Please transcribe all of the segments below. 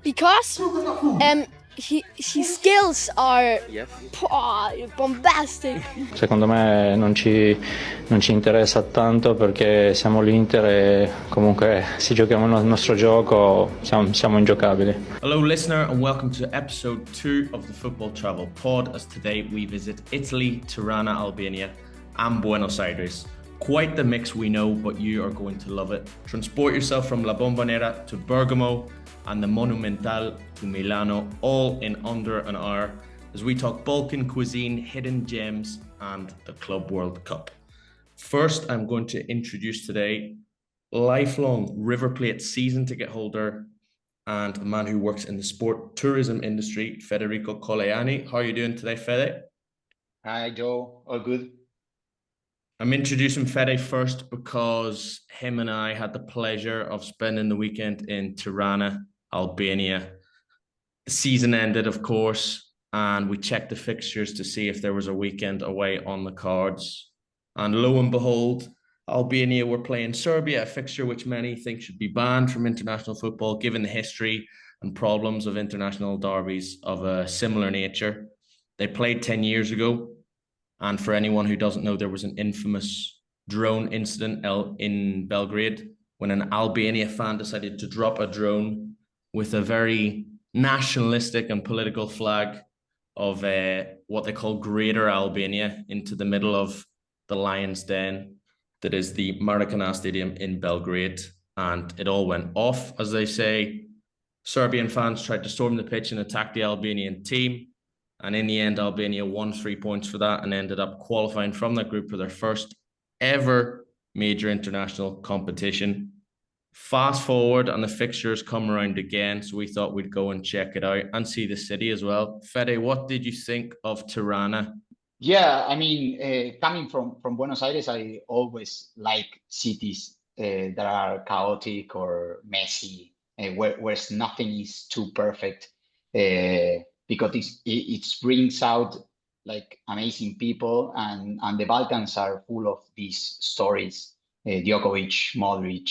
because his skills are bombastic. Secondo me non ci interessa tanto perché siamo l'Inter e comunque se giochiamo il nostro gioco siamo ingiocabili. Hello listener and welcome to episode 2 of the Football Travel Pod, as today we visit Italy, Tirana, Albania and Buenos Aires. Quite the mix, we know, but you are going to love it. Transport yourself from La Bombonera to Bergamo and the Monumental to Milano, all in under an hour, as we talk Balkan cuisine, hidden gems and the Club World Cup. First, I'm going to introduce today lifelong River Plate season ticket holder and a man who works in the sport tourism industry, Federico Colaianni. How are you doing today, Fede? Hi, Joe. All good? I'm introducing Fede first because him and I had the pleasure of spending the weekend in Tirana, Albania. The season ended, of course, and we checked the fixtures to see if there was a weekend away on the cards. And lo and behold, Albania were playing Serbia, a fixture which many think should be banned from international football, given the history and problems of international derbies of a similar nature. They played 10 years ago. And for anyone who doesn't know, there was an infamous drone incident in Belgrade when an Albania fan decided to drop a drone with a very nationalistic and political flag of what they call Greater Albania into the middle of the Lion's Den, that is the Maracana Stadium in Belgrade. And it all went off, as they say. Serbian fans tried to storm the pitch and attack the Albanian team. And in the end, Albania won 3 points for that and ended up qualifying from that group for their first ever major international competition. Fast forward and the fixtures come around again, so we thought we'd go and check it out and see the city as well. Fede, what did you think of Tirana? Yeah, I mean, coming from Buenos Aires, I always like cities that are chaotic or messy, where nothing is too perfect. Because it brings out like amazing people, and the Balkans are full of these stories. Djokovic, Modric,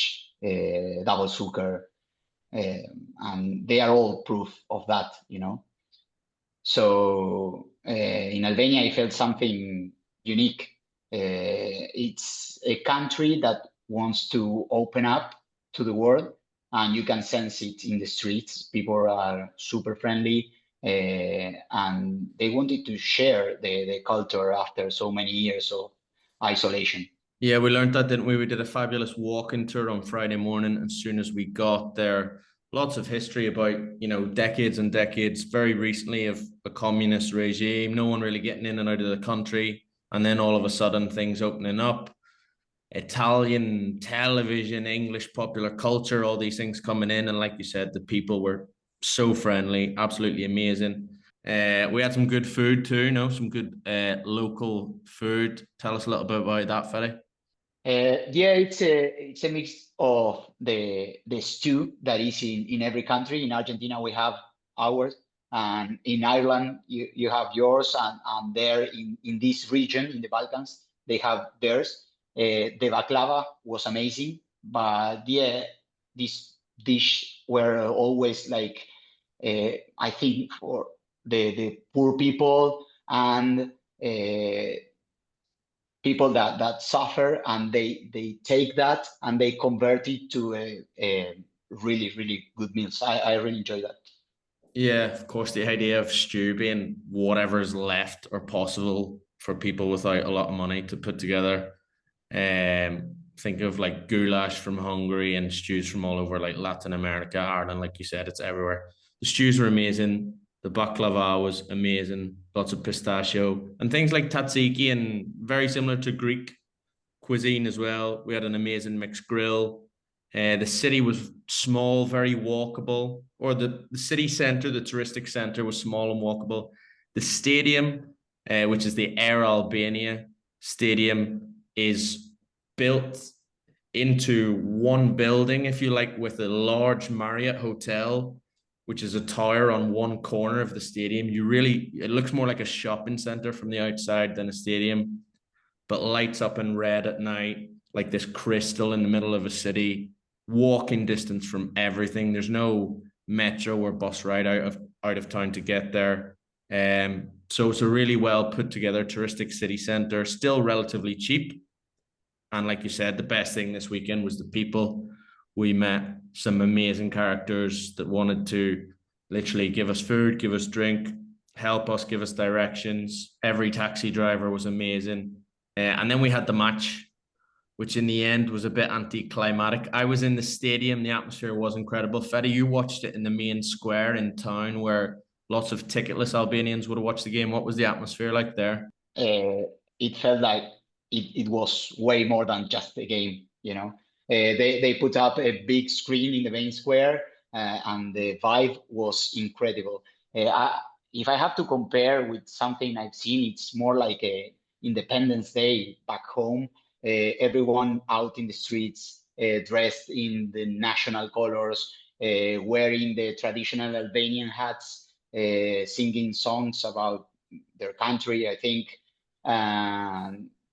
Double Zucker, and they are all proof of that, you know. So in Albania, I felt something unique. It's a country that wants to open up to the world, and you can sense it in the streets. People are super friendly. And they wanted to share the culture after so many years of isolation. Yeah, we learned that, didn't we? We did a fabulous walking tour on Friday morning. As soon as we got there, lots of history about, decades and decades, very recently, of a communist regime, no one really getting in and out of the country. And then all of a sudden, things opening up. Italian television, English popular culture, all these things coming in. And like you said, the people were so friendly, absolutely amazing. We had some good food too, some good local food. Tell us a little bit about that, Fede. Yeah, it's a mix of the stew that is in every country. In Argentina, we have ours, and in Ireland, you have yours, and there in this region, in the Balkans, they have theirs. The baklava was amazing, but yeah, this dish were always like, I think, for the poor people and people that suffer, and they take that and they convert it to a really, really good meals. I really enjoy that. Yeah, of course, the idea of stew being whatever's left or possible for people without a lot of money to put together. Think of like goulash from Hungary and stews from all over like Latin America, Ireland, like you said, it's everywhere. The stews were amazing. The baklava was amazing. Lots of pistachio and things like tzatziki, and very similar to Greek cuisine as well. We had an amazing mixed grill. The city was small, very walkable, or the city center, the touristic center was small and walkable. The stadium, which is the Air Albania Stadium, is built into one building, if you like, with a large Marriott hotel, which is a tower on one corner of the stadium. It looks more like a shopping center from the outside than a stadium, but lights up in red at night, like this crystal in the middle of a city, walking distance from everything. There's no metro or bus ride out of town to get there. So it's a really well put together touristic city centre, still relatively cheap. And like you said, the best thing this weekend was the people. We met some amazing characters that wanted to literally give us food, give us drink, help us, give us directions. Every taxi driver was amazing. And then we had the match, which in the end was a bit anticlimactic. I was in the stadium. The atmosphere was incredible. Fede, you watched it in the main square in town where lots of ticketless Albanians would have watched the game. What was the atmosphere like there? It felt like it was way more than just a game, you know. They put up a big screen in the main square, and the vibe was incredible. If I have to compare with something I've seen, it's more like a Independence Day back home. Everyone out in the streets, dressed in the national colors, wearing the traditional Albanian hats, singing songs about their country, I think.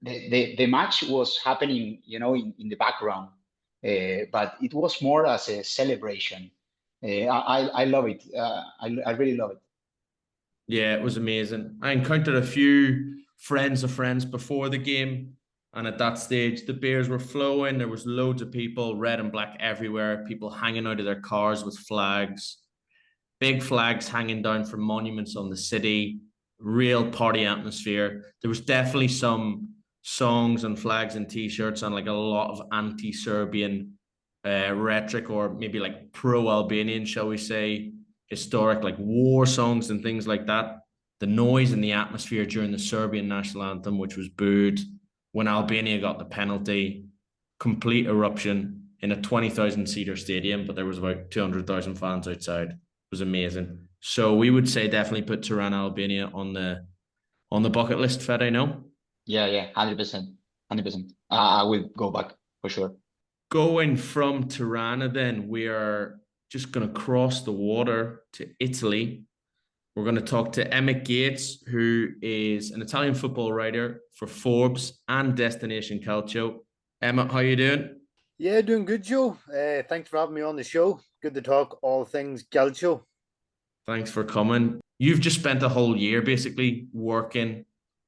The match was happening, you know, in the background, but it was more as a celebration. I love it. I really love it. Yeah, it was amazing. I encountered a few friends of friends before the game, and at that stage, the beers were flowing. There was loads of people, red and black everywhere, people hanging out of their cars with flags, big flags hanging down from monuments on the city, real party atmosphere. There was definitely some songs and flags and t-shirts and like a lot of anti-Serbian rhetoric, or maybe like pro-Albanian, shall we say, historic like war songs and things like that. The noise and the atmosphere during the Serbian national anthem, which was booed when Albania got the penalty, complete eruption in a 20,000 seater stadium, but there was about 200,000 fans outside. It was amazing. So we would say definitely put Tirana, Albania on the bucket list, Fede, no? Yeah, 100%, 100%. I will go back for sure. Going from Tirana, then we are just going to cross the water to Italy. We're going to talk to Emmet Gates, who is an Italian football writer for Forbes and Destination Calcio. Emmet, how you doing? Yeah, doing good, Joe. Thanks for having me on the show. Good to talk all things Calcio. Thanks for coming. You've just spent a whole year basically working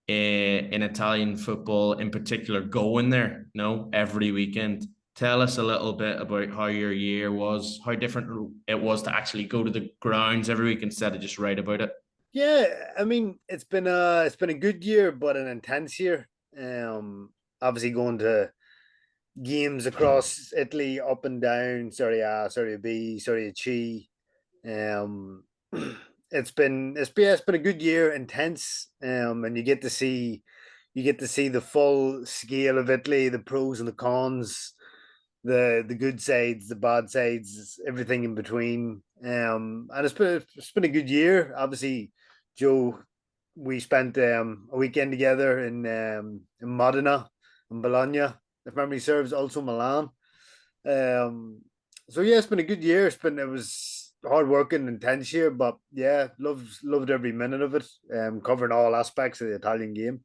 in Italian football, in particular, going there, every weekend. Tell us a little bit about how your year was, how different it was to actually go to the grounds every week instead of just write about it. Yeah, I mean, it's been a good year, but an intense year. Obviously going to games across Italy, up and down, Serie A, Serie B, Serie C. It's been a good year, intense. And you get to see the full scale of Italy, the pros and the cons, the good sides, the bad sides, everything in between. And it's been a good year. Obviously, Joe, we spent a weekend together in Modena and Bologna, if memory serves, also Milan. So yeah, it's been a good year. It was hard working, intense year, but yeah, loved every minute of it. Covering all aspects of the Italian game.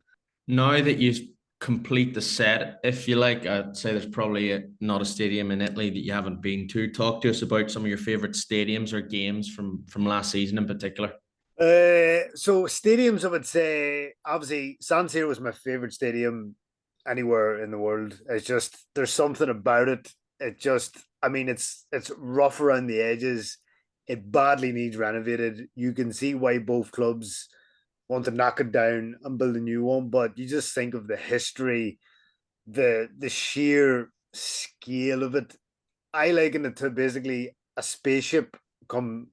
Now that you complete the set, if you like, I'd say there's probably not a stadium in Italy that you haven't been to. Talk to us about some of your favorite stadiums or games from last season in particular. So stadiums, I would say, obviously San Siro is my favorite stadium anywhere in the world. It's just, there's something about it. It's rough around the edges. It badly needs renovated. You can see why both clubs want to knock it down and build a new one, but you just think of the history, the sheer scale of it. I liken it to basically a spaceship come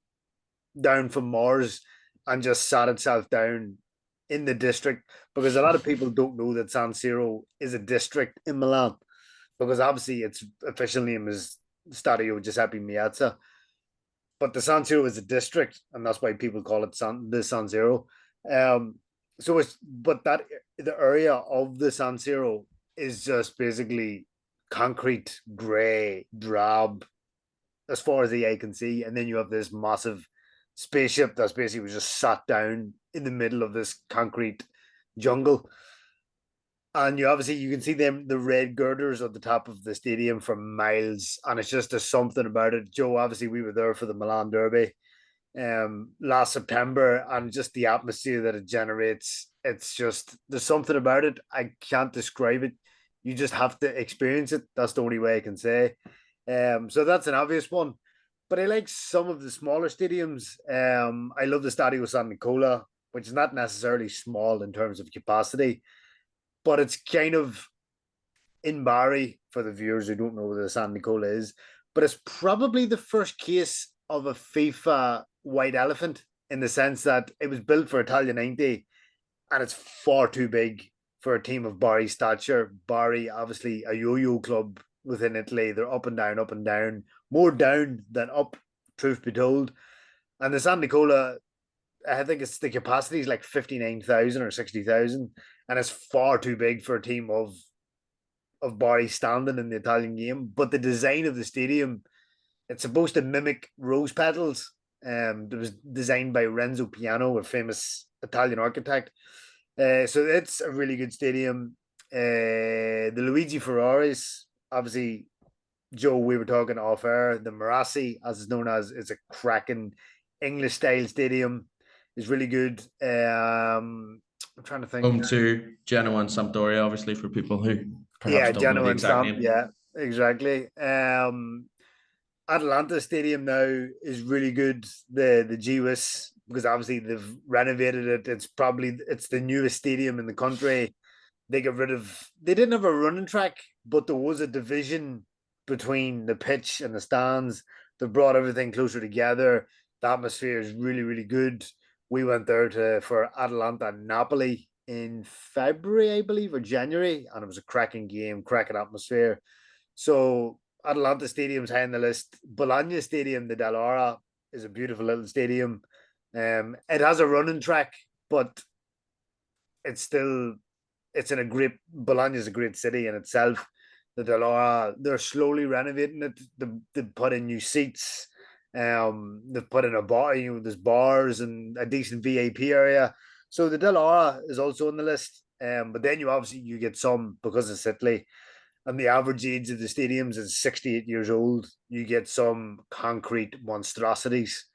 down from Mars and just sat itself down in the district, because a lot of people don't know that San Siro is a district in Milan, because obviously its official name is Stadio Giuseppe Meazza, but the San Siro is a district, and that's why people call it the San Siro. The area of the San Siro is just basically concrete, grey, drab, as far as the eye can see, and then you have this massive spaceship that's basically just sat down in the middle of this concrete jungle. And you can see the red girders at the top of the stadium for miles, and it's just there's something about it. Joe, obviously, we were there for the Milan Derby last September, and just the atmosphere that it generates. It's just there's something about it. I can't describe it. You just have to experience it. That's the only way I can say. So that's an obvious one. But I like some of the smaller stadiums. I love the Stadio San Nicola, which is not necessarily small in terms of capacity, but it's kind of in Bari for the viewers who don't know where the San Nicola is. But it's probably the first case of a FIFA white elephant in the sense that it was built for Italia 90 and it's far too big for a team of Bari stature. Bari, obviously, a yo-yo club within Italy. They're up and down, more down than up, truth be told. And the San Nicola, I think it's the capacity is like 59,000 or 60,000, and it's far too big for a team of Bari standing in the Italian game. But the design of the stadium, it's supposed to mimic rose petals. It was designed by Renzo Piano, a famous Italian architect. So it's a really good stadium. The Luigi Ferraris, obviously, Joe, we were talking off air. The Marassi, as it's known as, is a cracking English style stadium. Is really good. I'm trying to think. Home to Genoa and Sampdoria, obviously, for people who perhaps don't know Genoa the and exact name. Yeah, exactly. Atalanta Stadium now is really good. The GWS, because obviously they've renovated it. It's the newest stadium in the country. They didn't have a running track, but there was a division between the pitch and the stands. They brought everything closer together. The atmosphere is really, really good. We went there for Atalanta Napoli in February, I believe, or January, and it was a cracking game, cracking atmosphere. So Atalanta Stadium's high on the list. Bologna Stadium, the Dallara, is a beautiful little stadium. It has a running track, but it's in a great. Bologna is a great city in itself. The Dallara, they're slowly renovating it. They put in new seats. They've put in a bar. There's bars and a decent VIP area. So the Dallara is also on the list. But then you get some, because it's Italy, and the average age of the stadiums is 68 years old. You get some concrete monstrosities,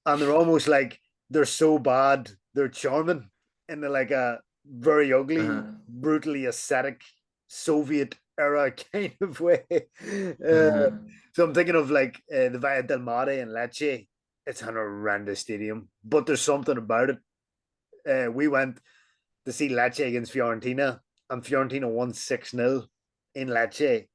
and they're almost like they're so bad they're charming in like a very ugly, brutally ascetic Soviet era kind of way. So I'm thinking of like the Via del Mare in Lecce. It's an horrendous stadium, but there's something about it. We went to see Lecce against Fiorentina, and Fiorentina won 6-0 in Lecce.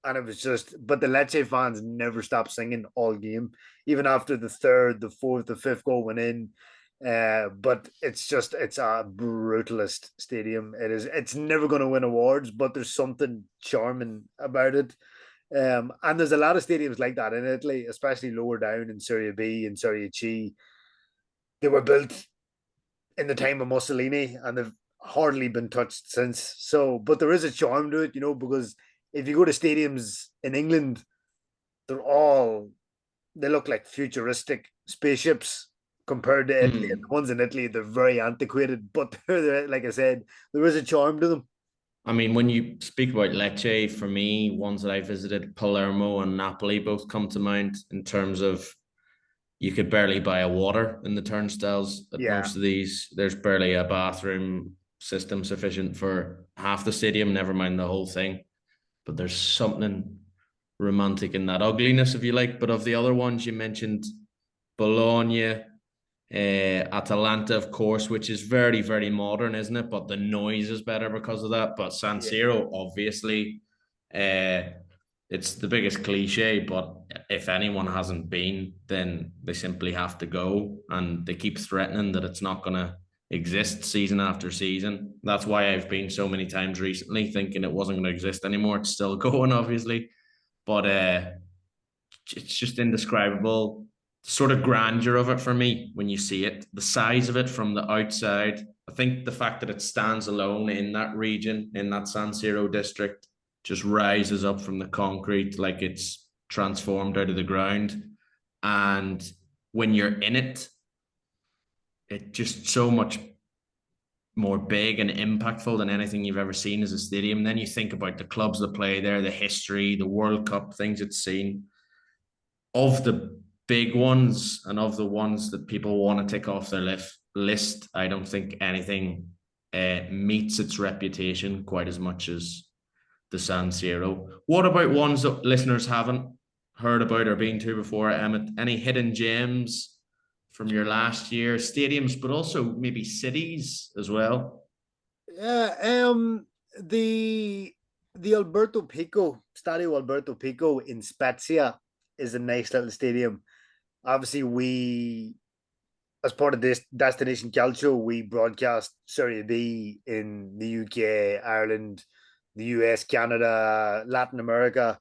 And it was but the Lecce fans never stopped singing all game, even after the third, the fourth, the fifth goal went in. But it's a brutalist stadium. It's never going to win awards, but there's something charming about it. And there's a lot of stadiums like that in Italy, especially lower down in Serie B and Serie C. They were built in the time of Mussolini, and they've hardly been touched since. So, but there is a charm to it, because if you go to stadiums in England, they look like futuristic spaceships compared to Italy. And the ones in Italy, they're very antiquated, but they're, like I said, there is a charm to them. I mean, when you speak about Lecce, for me, ones that I visited, Palermo and Napoli, both come to mind in terms of you could barely buy a water in the turnstiles at most of these. There's barely a bathroom system sufficient for half the stadium, never mind the whole thing. But there's something romantic in that ugliness, if you like. But of the other ones you mentioned, Bologna, Atalanta, of course, which is very, very modern, isn't it? But the noise is better because of that. But San Siro, obviously, it's the biggest cliche, but if anyone hasn't been, then they simply have to go, and they keep threatening that it's not going to exist season after season. That's why I've been so many times recently, thinking it wasn't going to exist anymore. It's still going, obviously, but it's just indescribable. Sort of grandeur of it for me when you see it, the size of it from the outside. I think the fact that it stands alone in that region, in that San Siro district, just rises up from the concrete like it's transformed out of the ground. And when you're in it, it just so much more big and impactful than anything you've ever seen as a stadium. Then you think about the clubs that play there, the history, the World Cup, things it's seen. Of the big ones and of the ones that people want to tick off their list, I don't think anything meets its reputation quite as much as the San Siro. What about ones that listeners haven't heard about or been to before, Emmet? Any hidden gems from your last year, stadiums, but also maybe cities as well? Yeah, the Alberto Pico, Stadio Alberto Pico in Spezia is a nice little stadium. Obviously, we, as part of this Destination Calcio, we broadcast Serie B in the UK, Ireland, the US, Canada, Latin America.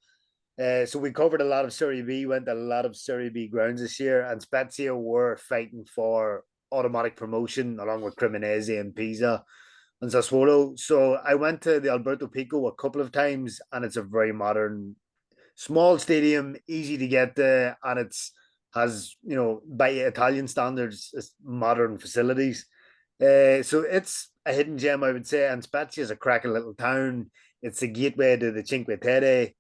So we covered a lot of Serie B, went to a lot of Serie B grounds this year, and Spezia were fighting for automatic promotion along with Cremonese and Pisa and Sassuolo. So I went to the Alberto Pico a couple of times, and it's a very modern, small stadium, easy to get there, and it's has, you know, by Italian standards, it's modern facilities. So it's a hidden gem, I would say. And Spezia is a cracking little town. It's a gateway to the Cinque Terre.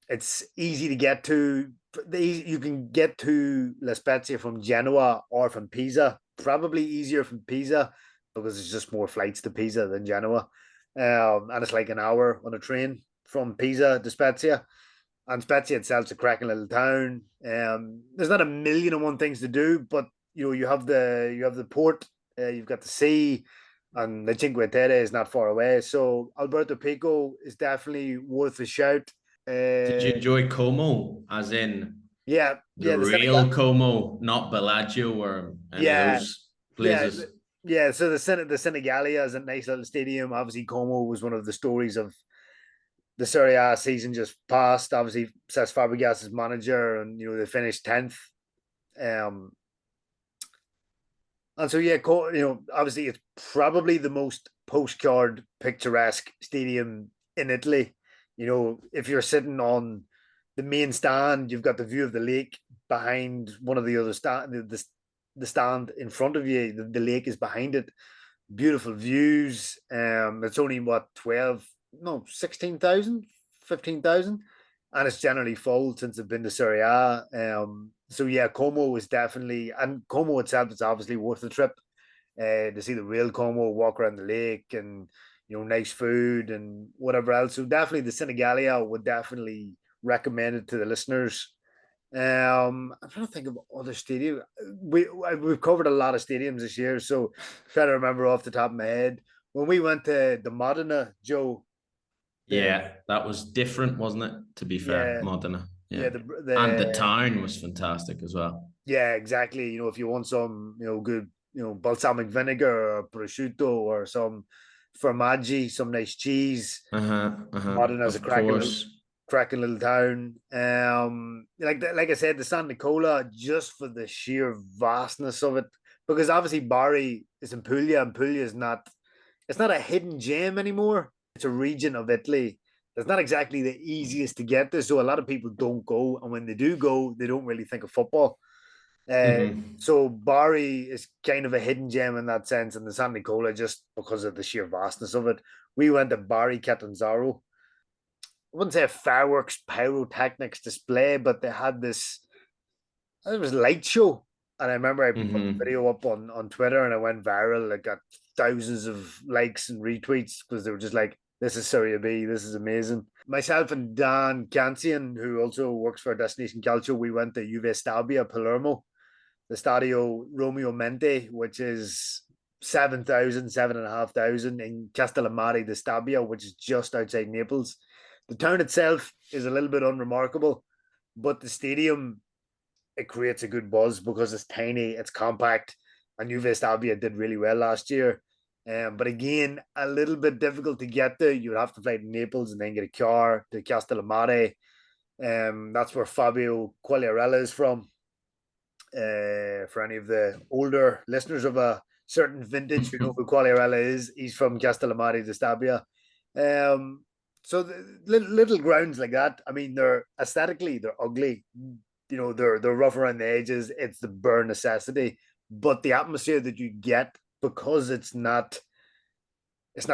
It's easy to get to. You can get to La Spezia from Genoa or from Pisa. Probably easier from Pisa because there's just more flights to Pisa than Genoa. And it's like an hour on a train from Pisa to Spezia. And Spezia itself's a cracking little town. There's not a million and one things to do, but you know, you have the port, you've got the sea, and the Cinque Terre is not far away. So Alberto Pico is definitely worth a shout. Did you enjoy Como, as in Yeah, the real Como, not Bellagio or any of those places? Yeah. So the Senegalia is a nice little stadium. Obviously, Como was one of the stories of the Serie A season just passed. Obviously, Cesc Fabregas' manager, and you know, they finished 10th. And so, yeah, you know, obviously it's probably the most postcard picturesque stadium in Italy. You know, if you're sitting on the main stand, you've got the view of the lake behind one of the other stand, the stand in front of you. The lake is behind it. Beautiful views. It's only what 16,000, 15,000, and it's generally full since they've been to Serie A. So yeah, Como is definitely, and Como itself is obviously worth the trip. To see the real Como, walk around the lake, and you know, nice food and whatever else. So definitely the Senegalia would definitely recommend it to the listeners. I'm trying to think of other stadiums. We've covered a lot of stadiums this year, so trying to remember off the top of my head. When we went to the Modena, Joe. Yeah, that was different, wasn't it? To be fair, Modena. Yeah, and the town was fantastic as well. Yeah, exactly. You know, if you want some, you know, good, you know, balsamic vinegar or prosciutto or some formaggi, some nice cheese. Modena's a cracking little town. Like I said, the San Nicola, just for the sheer vastness of it, because obviously Bari is in Puglia, and Puglia is not, it's not a hidden gem anymore. It's a region of Italy. It's not exactly the easiest to get to, so a lot of people don't go, and when they do go, they don't really think of football. So Bari is kind of a hidden gem in that sense, and the San Nicola, just because of the sheer vastness of it. We went to Bari Catanzaro. I wouldn't say a fireworks pyrotechnics display, but they had this, it was a light show. And I remember I put a video up on Twitter, and it went viral. It got thousands of likes and retweets because they were just like, this is Serie B, this is amazing. Myself and Dan Cancian, who also works for Destination Calcio, we went to U.S.A, Palermo, the Stadio Romeo Mente, which is 7,500 in Castellammare di Stabia, which is just outside Naples. The town itself is a little bit unremarkable, but the stadium, it creates a good buzz because it's tiny, it's compact, and U.S.A did really well last year. But again, a little bit difficult to get there. You would have to fly to Naples and then get a car to Castellammare. That's where Fabio Quagliarella is from. For any of the older listeners of a certain vintage, you know who Quagliarella is. He's from Castellammare di Stabia. So the little grounds like that, I mean, they're aesthetically, they're ugly. You know, they're rough around the edges. It's the bare necessity. But the atmosphere that you get because it's not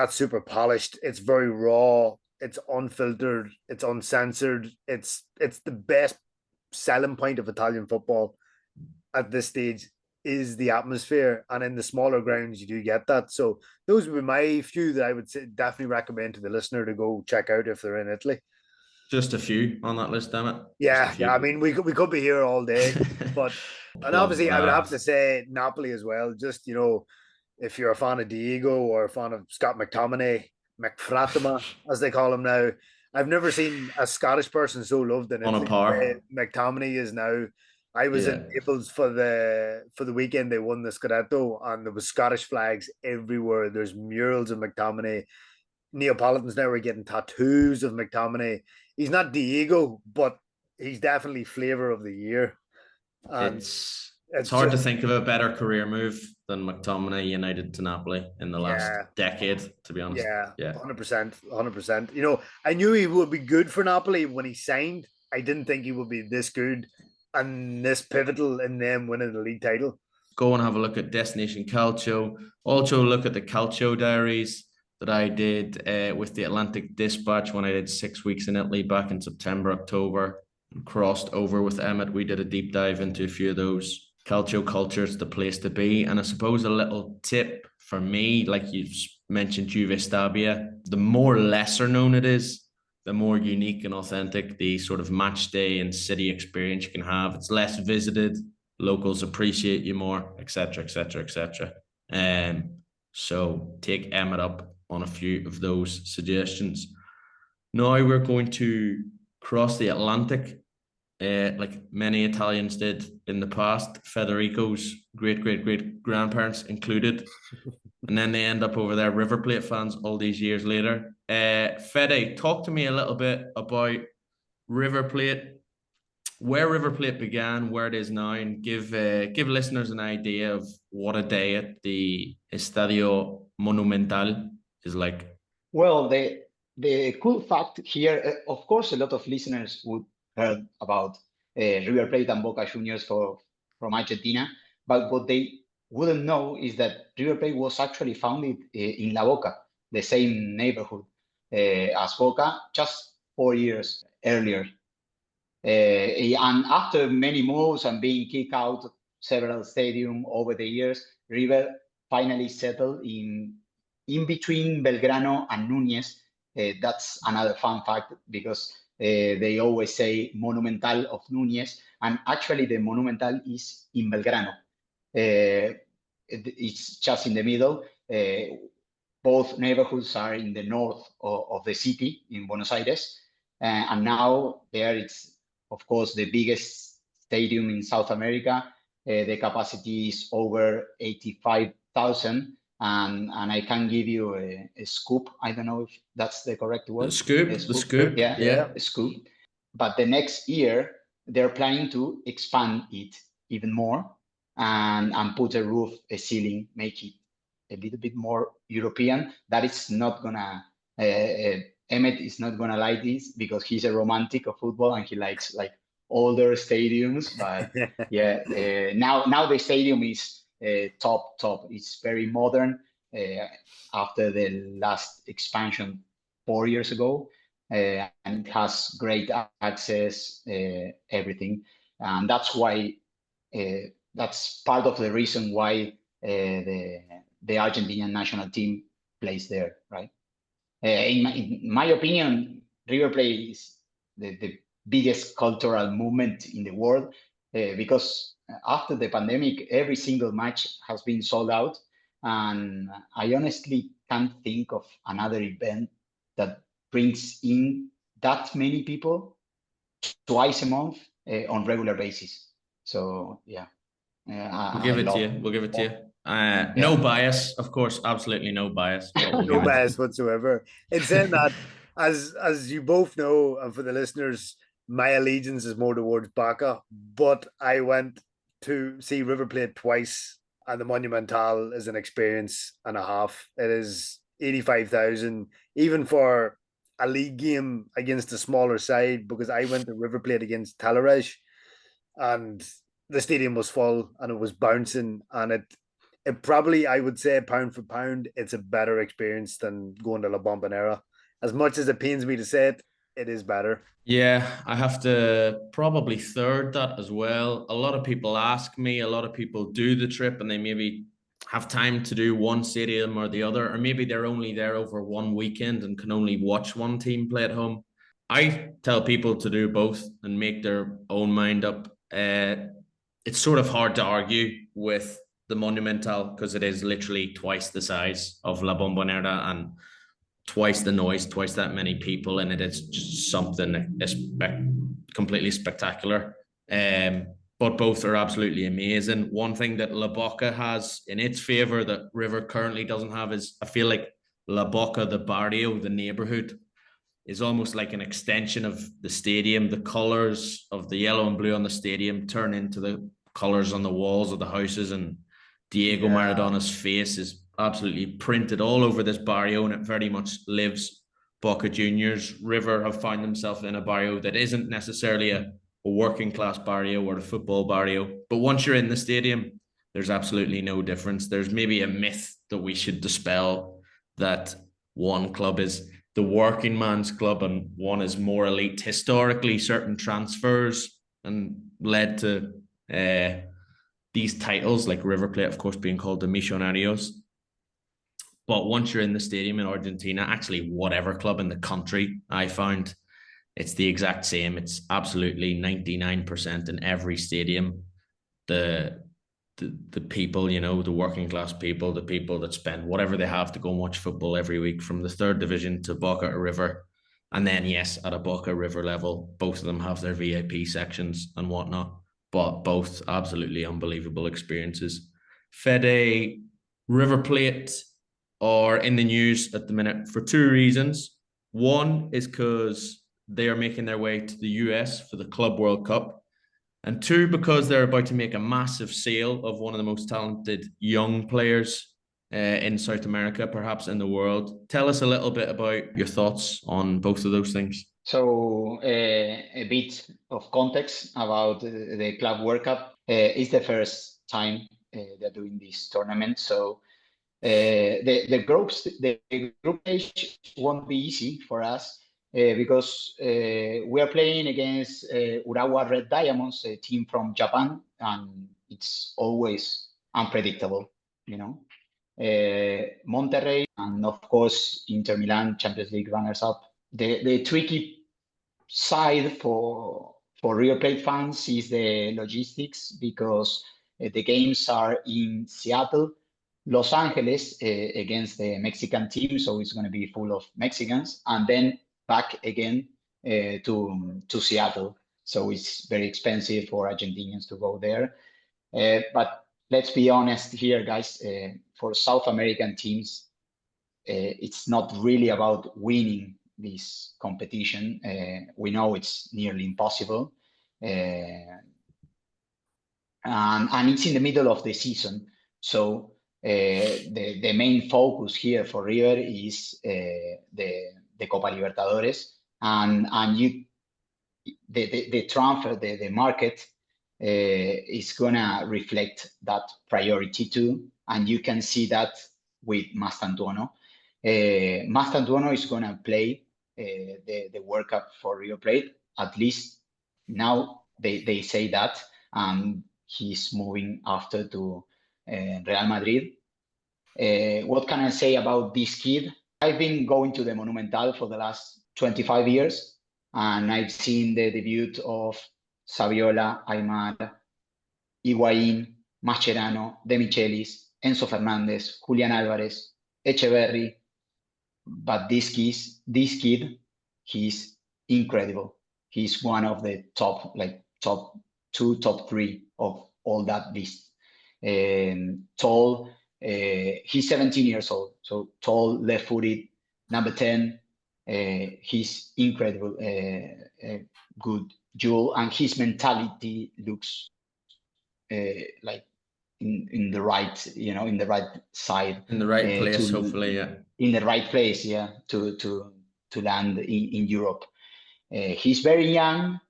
super polished. It's very raw. It's unfiltered. It's uncensored. It's the best selling point of Italian football at this stage is the atmosphere, and in the smaller grounds you do get that. So those would be my few that I would say, definitely recommend to the listener to go check out if they're in Italy. Just a few on that list, damn it. Yeah. I mean, we could be here all day, but and obviously I would have to say Napoli as well. Just if you're a fan of Diego or a fan of Scott McTominay, McFratama as they call him now, I've never seen a Scottish person so loved in on Italy. a par. McTominay is now. I was in Naples for the weekend they won the Scudetto, and there was Scottish flags everywhere. There's murals of McTominay. Neapolitans now are getting tattoos of McTominay. He's not Diego, but he's definitely flavor of the year. And it's hard to think of a better career move than McTominay United to Napoli in the last decade, to be honest. Yeah, 100%. I knew he would be good for Napoli when he signed. I didn't think he would be this good and this pivotal in them winning the league title. Go and have a look at Destination Calcio. Also look at the Calcio diaries that I did with the Atlantic Dispatch when I did 6 weeks in Italy back in September, October, and crossed over with Emmet. We did a deep dive into a few of those. Calcio culture is the place to be. And I suppose a little tip for me, like you mentioned, U.S.A, the more lesser known it is, the more unique and authentic the sort of match day and city experience you can have. It's less visited, locals appreciate you more, etc., etc., etc. So take Emmet up on a few of those suggestions. Now we're going to cross the Atlantic, like many Italians did in the past, Federico's great-great-great-grandparents included. And then they end up over there, River Plate fans all these years later. Fede, talk to me a little bit about River Plate, where River Plate began, where it is now, and give listeners an idea of what a day at the Estadio Monumental is like. Well, the cool fact here, of course, a lot of listeners would heard about River Plate and Boca Juniors from Argentina, but what they wouldn't know is that River Plate was actually founded in La Boca, the same neighborhood as Boca, just 4 years earlier. And after many moves and being kicked out several stadiums over the years, River finally settled in between Belgrano and Núñez. That's another fun fact because they always say Monumental of Núñez, and actually the Monumental is in Belgrano. It's just in the middle. Both neighborhoods are in the north of the city in Buenos Aires. And now there it's, of course, the biggest stadium in South America. The capacity is over 85,000. And I can give you a scoop. I don't know if that's the correct word. The scoop. Yeah, a scoop. But the next year, they're planning to expand it even more and put a roof, a ceiling, make it a little bit more European. That is not gonna, Emmet is not gonna like this because he's a romantic of football and he likes like older stadiums. But now the stadium is top. It's very modern after the last expansion 4 years ago, and it has great access, everything, and that's why that's part of the reason why the Argentinian national team plays there, right? In my opinion, River Plate is the biggest cultural movement in the world because after the pandemic, every single match has been sold out. And I honestly can't think of another event that brings in that many people twice a month on regular basis. So, yeah. We'll give it to you. No bias, of course, absolutely no bias. No bias whatsoever. In saying that, as you both know, and for the listeners, my allegiance is more towards Boca, but I went to see River Plate twice, and the Monumental is an experience and a half. It is 85,000, even for a league game against a smaller side, because I went to River Plate against Talleres, and the stadium was full and it was bouncing, and it probably, I would say, pound for pound, it's a better experience than going to La Bombonera. As much as it pains me to say it, it is better. Yeah, I have to probably third that as well. A lot of people ask me, a lot of people do the trip and they maybe have time to do one stadium or the other, or maybe they're only there over one weekend and can only watch one team play at home. I tell people to do both and make their own mind up. It's sort of hard to argue with the Monumental because it is literally twice the size of La Bombonera and twice the noise, twice that many people, and it is just something completely spectacular. But both are absolutely amazing. One thing that La Boca has in its favor that River currently doesn't have is I feel like La Boca, the barrio, the neighborhood, is almost like an extension of the stadium. The colors of the yellow and blue on the stadium turn into the colors on the walls of the houses, and Diego Maradona's face is absolutely printed all over this barrio, and it very much lives Boca Juniors. River have found themselves in a barrio that isn't necessarily a working class barrio or a football barrio, but once you're in the stadium, there's absolutely no difference. There's maybe a myth that we should dispel that one club is the working man's club and one is more elite. Historically, certain transfers and led to these titles, like River Plate, of course, being called the Millonarios. But once you're in the stadium in Argentina, actually whatever club in the country, I found it's the exact same. It's absolutely 99% in every stadium. The people, you know, the working class people, the people that spend whatever they have to go and watch football every week from the third division to Boca or River. And then, yes, at a Boca River level, both of them have their VIP sections and whatnot, but both absolutely unbelievable experiences. Fede, River Plate are in the news at the minute for two reasons. One is because they are making their way to the US for the Club World Cup. And two, because they're about to make a massive sale of one of the most talented young players in South America, perhaps in the world. Tell us a little bit about your thoughts on both of those things. So a bit of context about the Club World Cup. It's the first time they're doing this tournament. So the group stage won't be easy for us. Because we are playing against Urawa Red Diamonds, a team from Japan, and it's always unpredictable, you know. Monterrey, and of course, Inter Milan, Champions League runners-up. The tricky side for River Plate fans is the logistics, because the games are in Seattle, Los Angeles against the Mexican team, so it's going to be full of Mexicans, and then back again to Seattle. So it's very expensive for Argentinians to go there. But let's be honest here, guys. For South American teams, it's not really about winning this competition. We know it's nearly impossible. And it's in the middle of the season. So the main focus here for River is the Copa Libertadores, and the transfer, the market is gonna reflect that priority too, and you can see that with Mastantuono. Mastantuono is gonna play the World Cup for River Plate. At least now they say that, and he's moving after to Real Madrid. What can I say about this kid? I've been going to the Monumental for the last 25 years, and I've seen the debut of Saviola, Aymar, Higuaín, Mascherano, De Michelis, Enzo Fernandez, Julian Álvarez, Echeverri. But this kid, he's incredible. He's one of the top 2, top 3 of all that list. Tall, he's 17 years old, so tall, left-footed, number 10. He's incredible, good jewel, and his mentality looks like in the right, in the right side, in the right place, hopefully, yeah. In the right place, yeah, to land in Europe. He's very young,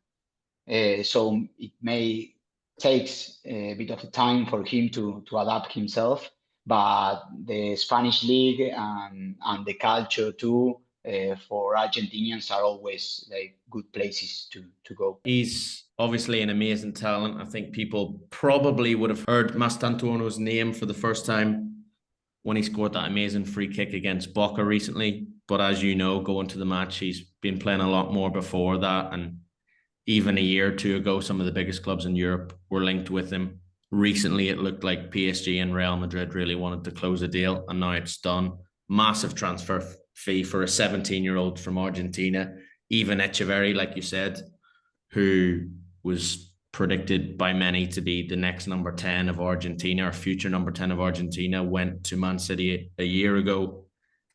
so it may take a bit of time for him to adapt himself. but the Spanish league and the Calcio too, for Argentinians are always like good places to go. He's obviously an amazing talent. I think people probably would have heard Mastantuono's name for the first time when he scored that amazing free kick against Boca recently. But as you know, going to the match, he's been playing a lot more before that. And even a year or two ago, some of the biggest clubs in Europe were linked with him. Recently, it looked like PSG and Real Madrid really wanted to close a deal, and now it's done. Massive transfer fee for a 17-year-old from Argentina. Even Echeverri, like you said, who was predicted by many to be the next number 10 of Argentina, or future number 10 of Argentina, went to Man City a year ago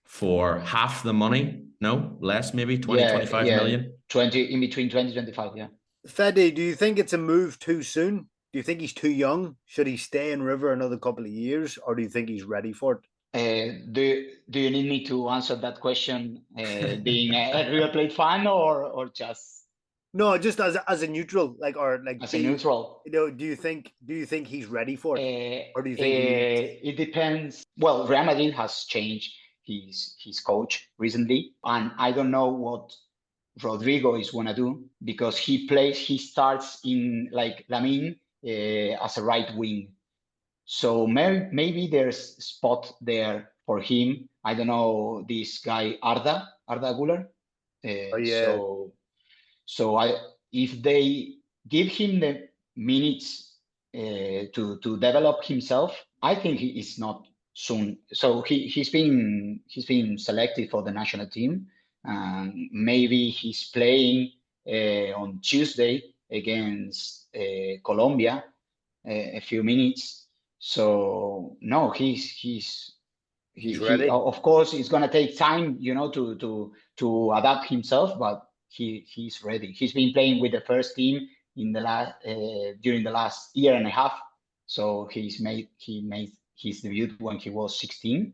for half the money. No, less, maybe 25 million. 20 in between 20-25, yeah. Fede, do you think it's a move too soon? Do you think he's too young? Should he stay in River another couple of years, or do you think he's ready for it? Do you need me to answer that question, being a River Plate fan, or just? No, just as a neutral, As a neutral. Do you think he's ready for it, or do you think it depends? Well, Real Madrid has changed his coach recently, and I don't know what Rodrigo is gonna do, because he starts in like Lamine as a right wing. So maybe there's a spot there for him. I don't know, this guy Arda Güler. yeah. So if they give him the minutes to develop himself, I think he is not soon. So he's been selected for the national team, and maybe he's playing on Tuesday against Colombia a few minutes. So no, he's ready. Of course, it's gonna take time, to adapt himself, but he's ready. He's been playing with the first team in the last during the last year and a half. So he made his debut when he was 16,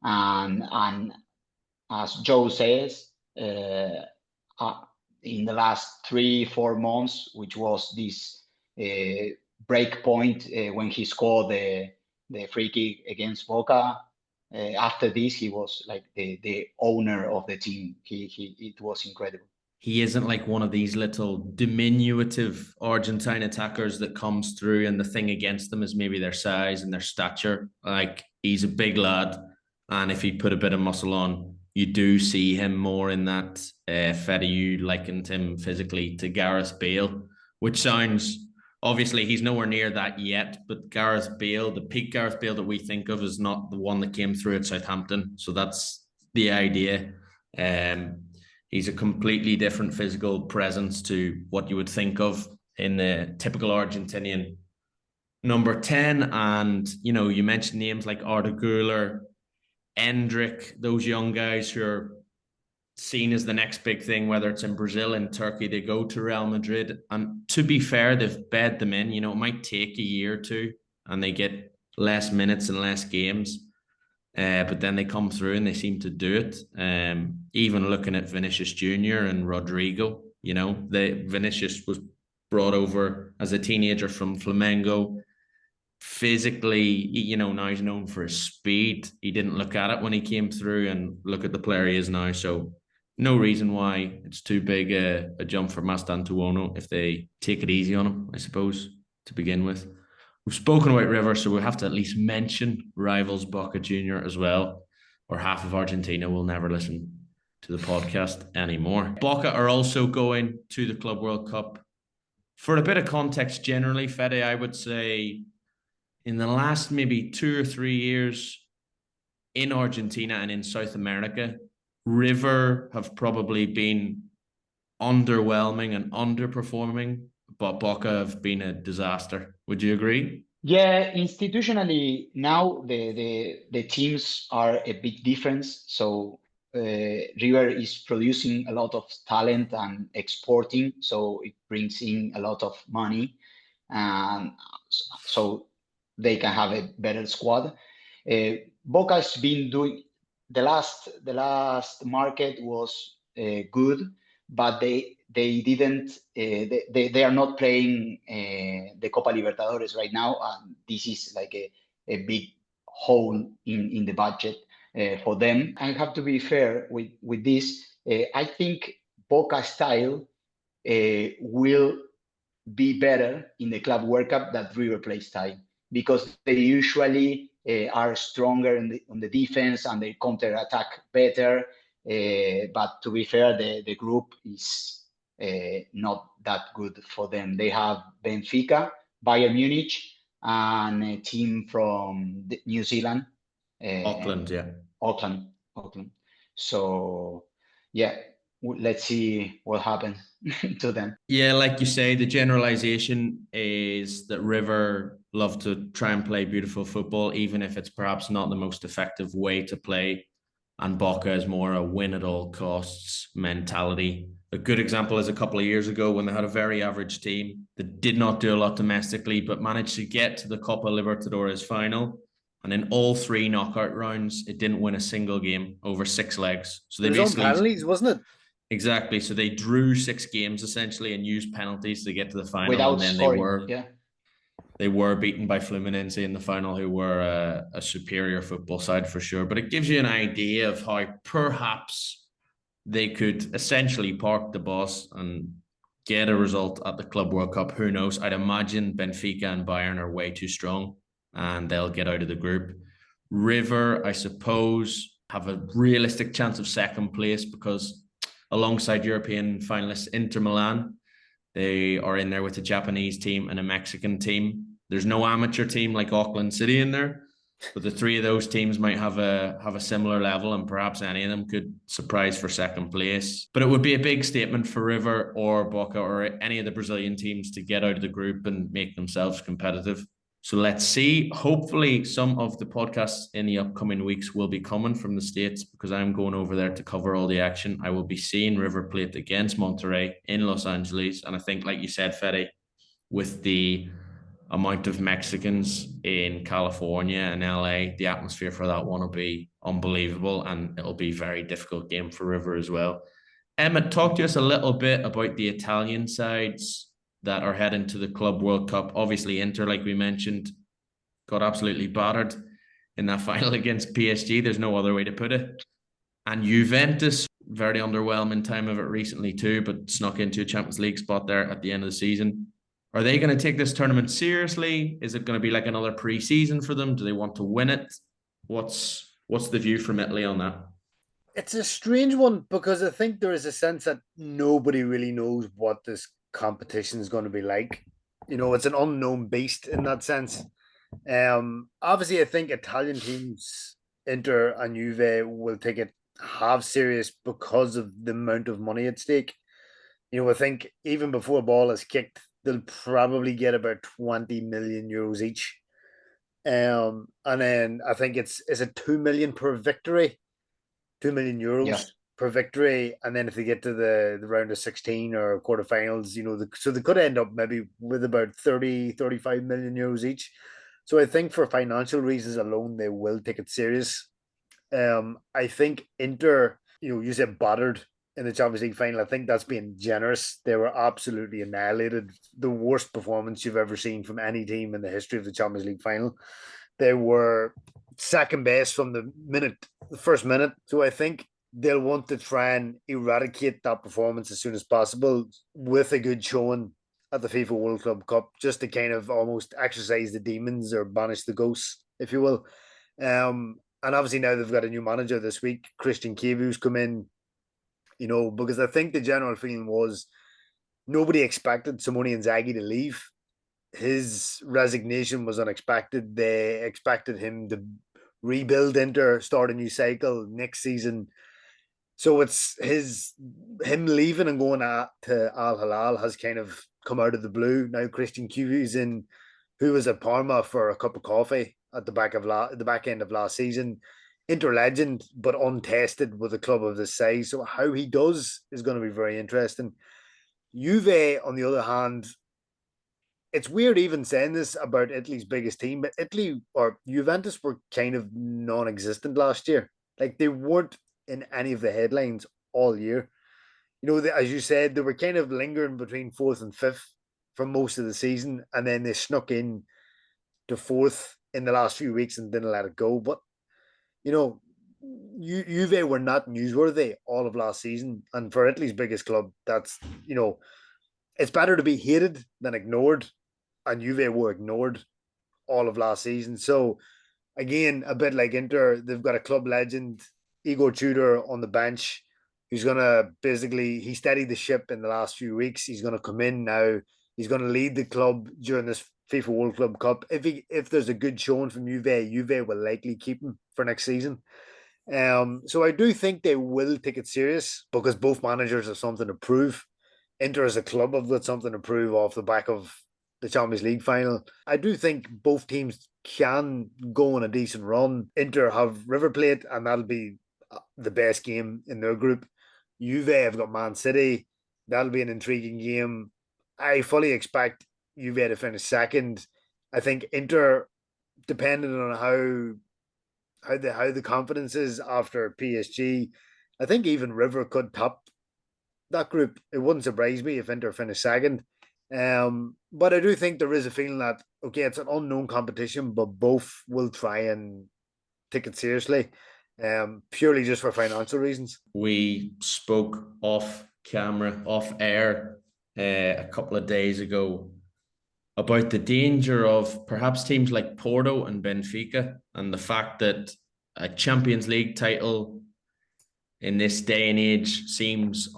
and as Joe says, in the last 3-4 months, which was this break point when he scored the free kick against Boca. After this, he was like the owner of the team. It was incredible. He isn't like one of these little diminutive Argentine attackers that comes through, and the thing against them is maybe their size and their stature. Like, he's a big lad, and if he put a bit of muscle on, you do see him more in that. Fede, you likened him physically to Gareth Bale, which sounds, obviously he's nowhere near that yet, but Gareth Bale, the peak Gareth Bale that we think of, is not the one that came through at Southampton. So that's the idea. He's a completely different physical presence to what you would think of in the typical Argentinian number 10. And, you mentioned names like Arda Güler, Endrick, those young guys who are seen as the next big thing, whether it's in Brazil, in Turkey, they go to Real Madrid. And to be fair, they've bed them in. It might take a year or two and they get less minutes and less games. But then they come through and they seem to do it. Even looking at Vinicius Jr. and Rodrigo, Vinicius was brought over as a teenager from Flamengo. Physically, now he's known for his speed. He didn't look at it when he came through, and look at the player he is now. So no reason why it's too big a jump for Mastantuono if they take it easy on him, I suppose, to begin with. We've spoken about River, so we have to at least mention rivals Boca Junior as well, or half of Argentina will never listen to the podcast anymore. Boca are also going to the Club World Cup. For a bit of context generally, Fede, I would say in the last maybe 2 or 3 years in Argentina and in South America, River have probably been underwhelming and underperforming, but Boca have been a disaster. Would you agree? Yeah, institutionally now the teams are a big difference. So River is producing a lot of talent and exporting, so it brings in a lot of money, and so they can have a better squad. Boca has been doing the last market was good, but they didn't. They are not playing the Copa Libertadores right now, and this is like a big hole in the budget for them. I have to be fair with this. I think Boca style will be better in the Club World Cup than River Plate style, because they usually are stronger on the defense and they counter attack better. But to be fair, the group is not that good for them. They have Benfica, Bayern Munich, and a team from New Zealand. Auckland, yeah. Auckland. So, yeah, let's see what happens to them. Yeah, like you say, the generalization is that River love to try and play beautiful football, even if it's perhaps not the most effective way to play. And Boca is more a win at all costs mentality. A good example is a couple of years ago when they had a very average team that did not do a lot domestically, but managed to get to the Copa Libertadores final. And in all 3 knockout rounds, it didn't win a single game over 6 legs. So they basically on penalties, wasn't it? Exactly. So they drew 6 games essentially and used penalties to get to the final. Without and then scoring, they were beaten by Fluminense in the final, who were a superior football side for sure. But it gives you an idea of how perhaps they could essentially park the bus and get a result at the Club World Cup. Who knows? I'd imagine Benfica and Bayern are way too strong and they'll get out of the group. River, I suppose, have a realistic chance of second place because alongside European finalists Inter Milan, they are in there with a Japanese team and a Mexican team. There's no amateur team like Auckland City in there, but the 3 of those teams might have a similar level, and perhaps any of them could surprise for second place. But it would be a big statement for River or Boca or any of the Brazilian teams to get out of the group and make themselves competitive. So let's see. Hopefully some of the podcasts in the upcoming weeks will be coming from the States because I'm going over there to cover all the action. I will be seeing River Plate against Monterrey in Los Angeles. And I think, like you said, Fede, with the amount of Mexicans in California and LA, the atmosphere for that one will be unbelievable and it'll be a very difficult game for River as well. Emmet, talk to us a little bit about the Italian sides that are heading to the Club World Cup. Obviously, Inter, like we mentioned, got absolutely battered in that final against PSG. There's no other way to put it. And Juventus, very underwhelming time of it recently too, but snuck into a Champions League spot there at the end of the season. Are they going to take this tournament seriously? Is it going to be like another pre-season for them? Do they want to win it? What's the view from Italy on that? It's a strange one because I think there is a sense that nobody really knows what this competition is going to be like. It's an unknown beast in that sense. Obviously, I think Italian teams, Inter and Juve, will take it half serious because of the amount of money at stake. I think even before a ball is kicked, they'll probably get about 20 million euros each. And then I think it's 2 million per victory, 2 million euros per victory. And then if they get to the round of 16 or quarterfinals, so they could end up maybe with about 30, 35 million euros each. So I think for financial reasons alone, they will take it serious. I think Inter, you said battered in the Champions League final. I think that's being generous. They were absolutely annihilated. The worst performance you've ever seen from any team in the history of the Champions League final. They were second best from the first minute. So I think they'll want to try and eradicate that performance as soon as possible with a good showing at the FIFA World Club Cup, just to kind of almost exercise the demons or banish the ghosts, if you will. And obviously now they've got a new manager this week, Christian Kiewu's come in, because I think the general feeling was nobody expected Simone Inzaghi to leave. His resignation was unexpected. They expected him to rebuild Inter, start a new cycle next season. So it's him leaving and going to Al Hilal has kind of come out of the blue. Now Christian Kiewu's in, who was at Parma for a cup of coffee at the back end of last season. Inter legend, but untested with a club of this size. So how he does is going to be very interesting. Juve, on the other hand, it's weird even saying this about Italy's biggest team, but Italy or Juventus were kind of non-existent last year. Like they weren't in any of the headlines all year. As you said, they were kind of lingering between 4th and 5th for most of the season, and then they snuck in to 4th in the last few weeks and didn't let it go. But you know, Juve were not newsworthy all of last season, and for Italy's biggest club, that's it's better to be hated than ignored, and Juve were ignored all of last season. So again, a bit like Inter, they've got a club legend, Igor Tudor, on the bench, who's gonna basically he steadied the ship in the last few weeks. He's gonna come in now. He's gonna lead the club during this FIFA World Club Cup. If there's a good showing from Juve will likely keep him for next season. So I do think they will take it serious because both managers have something to prove. Inter as a club have got something to prove off the back of the Champions League final. I do think both teams can go on a decent run. Inter have River Plate, and that'll be the best game in their group. Juve have got Man City. That'll be an intriguing game. I fully expect Juve to finish second. I think Inter, depending on how the confidence is after PSG, I think even River could top that group. It wouldn't surprise me if Inter finished second. But I do think there is a feeling that okay, it's an unknown competition, but both will try and take it seriously, purely just for financial reasons. We spoke off camera, off air, a couple of days ago about the danger of perhaps teams like Porto and Benfica, and the fact that a Champions League title in this day and age seems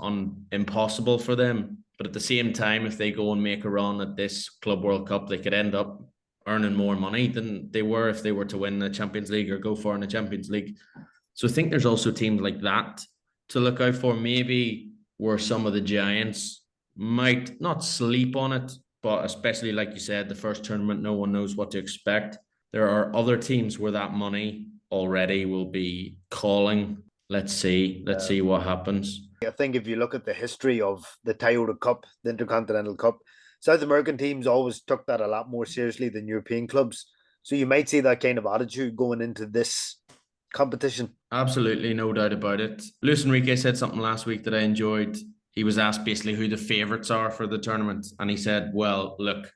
impossible for them. But at the same time, if they go and make a run at this Club World Cup, they could end up earning more money than they were if they were to win the Champions League or go far in the Champions League. So I think there's also teams like that to look out for, maybe where some of the giants might not sleep on it, but especially like you said, the first tournament, no one knows what to expect. There are other teams where that money already will be calling. Let's see what happens. I think if you look at the history of the Toyota Cup, the Intercontinental Cup, South American teams always took that a lot more seriously than European clubs. So you might see that kind of attitude going into this competition. Absolutely, no doubt about it. Luis Enrique said something last week that I enjoyed. He was asked basically who the favourites are for the tournament, and he said, well, look,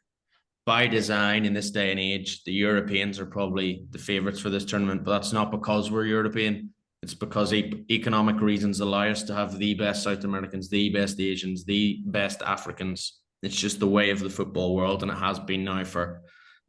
by design in this day and age, the Europeans are probably the favourites for this tournament, but that's not because we're European. It's because economic reasons allow us to have the best South Americans, the best Asians, the best Africans. It's just the way of the football world, and it has been now for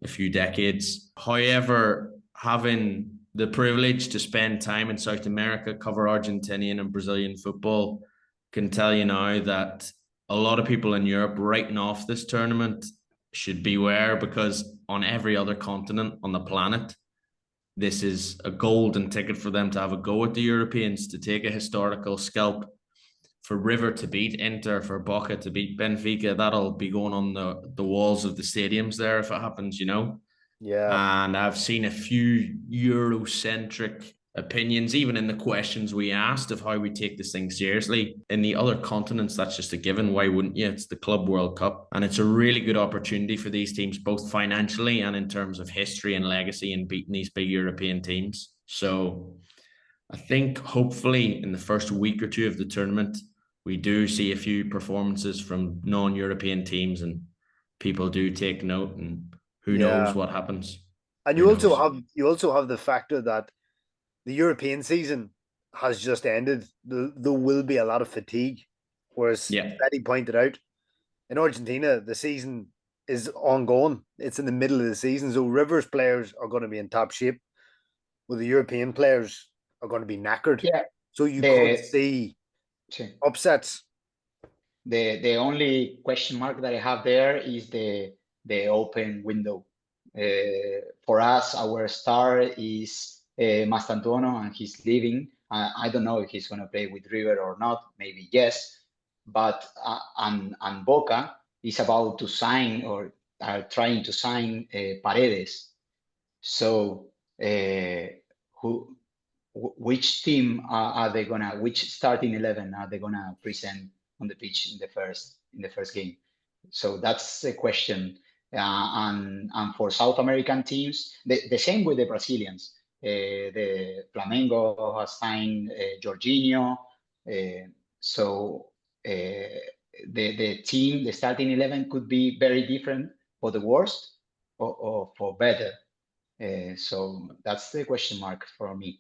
a few decades. However, having the privilege to spend time in South America, cover Argentinian and Brazilian football, can tell you now that a lot of people in Europe writing off this tournament should beware, because on every other continent on the planet, this is a golden ticket for them to have a go at the Europeans, to take a historical scalp. For River to beat Inter, for Boca to beat Benfica, that'll be going on the walls of the stadiums there if it happens, Yeah. And I've seen a few Eurocentric opinions, even in the questions we asked of how we take this thing seriously. In the other continents, that's just a given. Why wouldn't you? It's the Club World Cup, and it's a really good opportunity for these teams, both financially and in terms of history and legacy, and beating these big European teams. So I think hopefully in the first week or two of the tournament, we do see a few performances from non-European teams, and people do take note, and who knows what happens. And you also have the factor that the European season has just ended. There will be a lot of fatigue, whereas Betty pointed out, in Argentina, the season is ongoing. It's in the middle of the season, so Rivers players are going to be in top shape, while the European players are going to be knackered. Yeah. So you could see upsets. The only question mark that I have there is the open window. For us, our star is Mastantuono, and he's leaving. I don't know if he's going to play with River or not. Maybe yes, but and Boca is about to sign, or are trying to sign Paredes. So which team are they gonna? Which starting 11 are they gonna present on the pitch in the first game? So that's the question. And for South American teams, the same with the Brazilians. The Flamengo has signed Jorginho. So the team, the starting 11 could be very different for the worst or for better. So that's the question mark for me.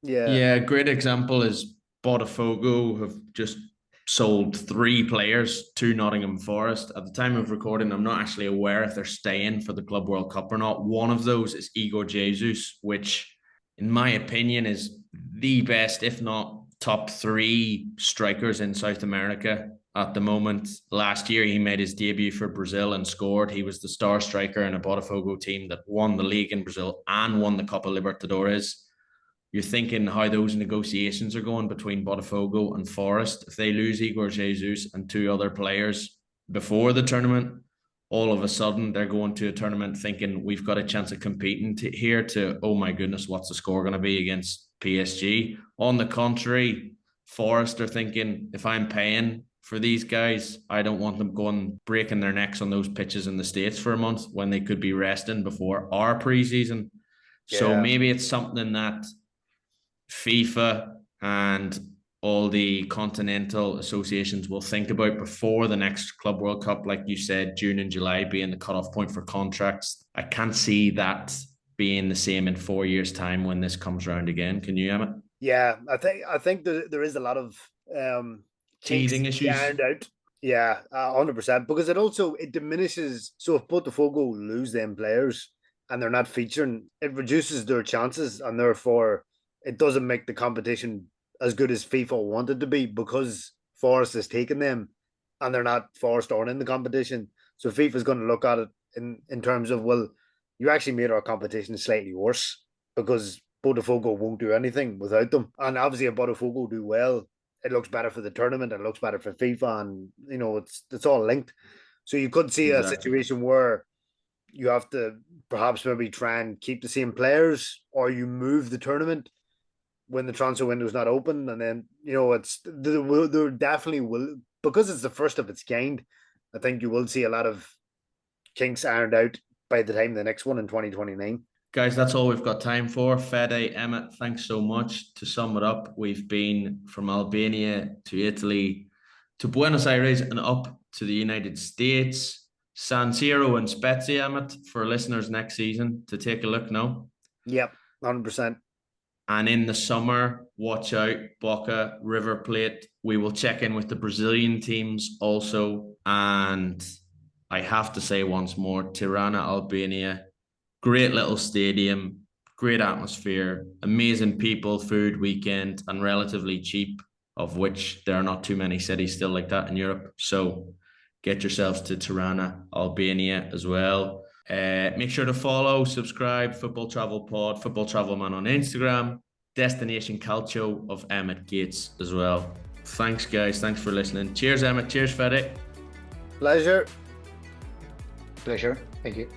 Yeah, a great example is Botafogo have just sold 3 players to Nottingham Forest. At the time of recording, I'm not actually aware if they're staying for the Club World Cup or not. One of those is Igor Jesus, which in my opinion is the best, if not top 3 strikers in South America at the moment. Last year, he made his debut for Brazil and scored. He was the star striker in a Botafogo team that won the league in Brazil and won the Copa Libertadores. You're thinking how those negotiations are going between Botafogo and Forest. If they lose Igor Jesus and 2 other players before the tournament, all of a sudden they're going to a tournament thinking we've got a chance of competing here to, oh my goodness, what's the score going to be against PSG? On the contrary, Forest are thinking, if I'm paying for these guys, I don't want them going breaking their necks on those pitches in the States for a month when they could be resting before our preseason. Yeah. So maybe it's something that FIFA and all the continental associations will think about before the next Club World Cup. Like you said, June and July being the cutoff point for contracts. I can't see that being the same in 4 years' time when this comes around again. Can you, Emmet? Yeah, I think there is a lot of teething issues. Out. Yeah, 100%. Because it diminishes. So if Botafogo lose them players and they're not featuring, it reduces their chances, and therefore it doesn't make the competition as good as FIFA wanted to be, because Forest has taken them and they're not Forest aren't in the competition. So FIFA is going to look at it in terms of, well, you actually made our competition slightly worse because Botafogo won't do anything without them. And obviously if Botafogo do well, it looks better for the tournament, it looks better for FIFA, and it's all linked. So you could see a situation where you have to perhaps maybe try and keep the same players, or you move the tournament when the transfer window is not open, and then there definitely will, because it's the first of its kind. I think you will see a lot of kinks ironed out by the time the next one in 2029. Guys, that's all we've got time for. Fede, Emmet, thanks so much. To sum it up, we've been from Albania to Italy to Buenos Aires and up to the United States. San Siro and Spezia, Emmet, for listeners next season to take a look now. Yep, 100%. And in the summer, watch out, Boca, River Plate. We will check in with the Brazilian teams also. And I have to say once more, Tirana, Albania, great little stadium, great atmosphere, amazing people, food, weekend, and relatively cheap, of which there are not too many cities still like that in Europe. So get yourselves to Tirana, Albania as well. Make sure to follow, subscribe, Football Travel Pod, Football Travel Man on Instagram, Destination Calcio of Emmet Gates as well. Thanks, guys. Thanks for listening. Cheers, Emmet. Cheers, Fede. Pleasure. Thank you.